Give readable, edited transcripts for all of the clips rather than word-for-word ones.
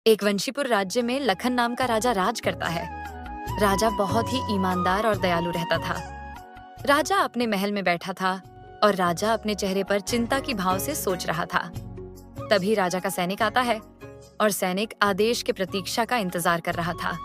एक वंशीपुर राज्य में लखन नाम का राजा राज करता है। राजा बहुत ही ईमानदार और दयालु रहता था। राजा अपने महल में बैठा था और राजा अपने चेहरे पर चिंता की भाव से सोच रहा था। तभी राजा का सैनिक आता है और सैनिक आदेश के प्रतीक्षा का इंतजार कर रहा था।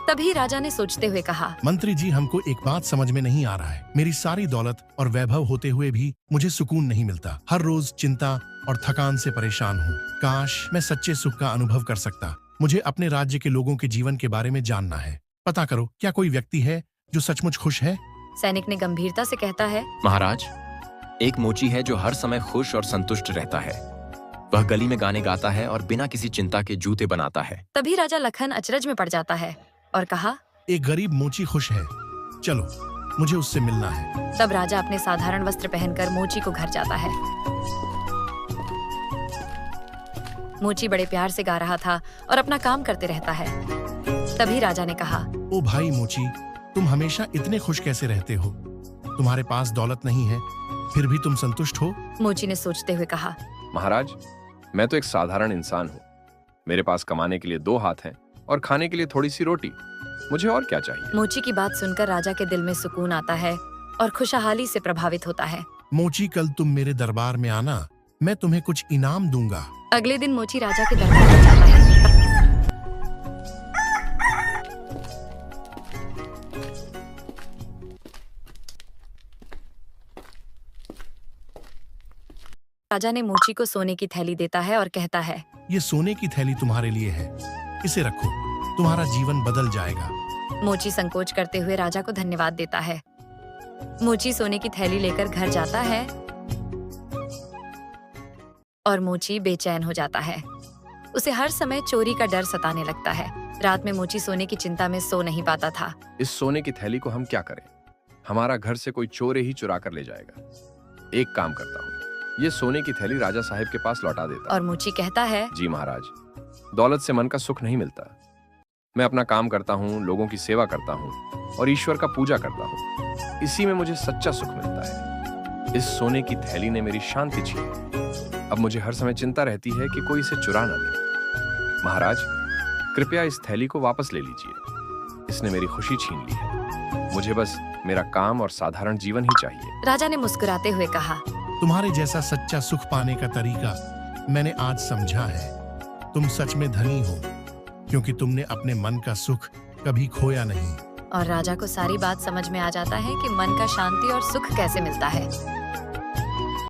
तभी राजा ने सोचते हुए कहा, मंत्री जी, हमको एक बात समझ में नहीं आ रहा है। मेरी सारी दौलत और वैभव होते हुए भी मुझे सुकून नहीं मिलता। हर रोज चिंता और थकान से परेशान हूँ। काश मैं सच्चे सुख का अनुभव कर सकता। मुझे अपने राज्य के लोगों के जीवन के बारे में जानना है। पता करो, क्या कोई व्यक्ति है जो सचमुच खुश है? सैनिक ने गंभीरता से कहता है, महाराज, एक मोची है जो हर समय खुश और संतुष्ट रहता है। वह गली में गाने गाता है और बिना किसी चिंता के जूते बनाता है। तभी राजा लखन अचरज में पड़ जाता है और कहा, एक गरीब मोची खुश है, चलो मुझे उससे मिलना है। तब राजा अपने साधारण वस्त्र पहनकर मोची को घर जाता है। मोची बड़े प्यार से गा रहा था और अपना काम करते रहता है। तभी राजा ने कहा, ओ भाई मोची, तुम हमेशा इतने खुश कैसे रहते हो? तुम्हारे पास दौलत नहीं है, फिर भी तुम संतुष्ट हो? मोची ने सोचते हुए कहा, महाराज, मैं तो एक साधारण इंसान हूँ। मेरे पास कमाने के लिए 2 हाथ हैं और खाने के लिए थोड़ी सी रोटी। मुझे और क्या चाहिए? मोची की बात सुनकर राजा के दिल में सुकून आता है और खुशहाली से प्रभावित होता है। मोची, कल तुम मेरे दरबार में आना, मैं तुम्हें कुछ इनाम दूंगा। अगले दिन मोची राजा के दरबार में जाता है। राजा ने मोची को सोने की थैली देता है और कहता है, ये सोने की थैली तुम्हारे लिए है, इसे रखो, तुम्हारा जीवन बदल जाएगा। मोची संकोच करते हुए राजा को धन्यवाद देता है। मोची सोने की थैली लेकर घर जाता है और मोची बेचैन हो जाता है। उसे हर समय चोरी का डर सताने लगता है। रात में मोची सोने की चिंता में सो नहीं पाता था। इस सोने की थैली को हम क्या करें? हमारा घर से कोई चोर ही चुरा कर ले जाएगा। एक काम करता हूँ, ये सोने की थैली राजा साहब के पास लौटा देता। और मोची कहता है, जी महाराज, दौलत से मन का सुख नहीं मिलता। मैं अपना काम करता हूँ, लोगों की सेवा करता हूँ और ईश्वर का पूजा करता हूँ। इसी में मुझे सच्चा सुख मिलता है। इस सोने की थैली ने मेरी शांति छीनी। अब मुझे हर समय चिंता रहती है कि कोई इसे चुरा न ले। महाराज, कृपया इस थैली को वापस ले लीजिए। इसने मेरी खुशी छीन ली है। मुझे बस मेरा काम और साधारण जीवन ही चाहिए। राजा ने मुस्कुराते हुए कहा, तुम्हारे जैसा सच्चा सुख पाने का तरीका मैंने आज समझा है। तुम सच में धनी हो, क्योंकि तुमने अपने मन का सुख कभी खोया नहीं। और राजा को सारी बात समझ में आ जाता है कि मन का शांति और सुख कैसे मिलता है।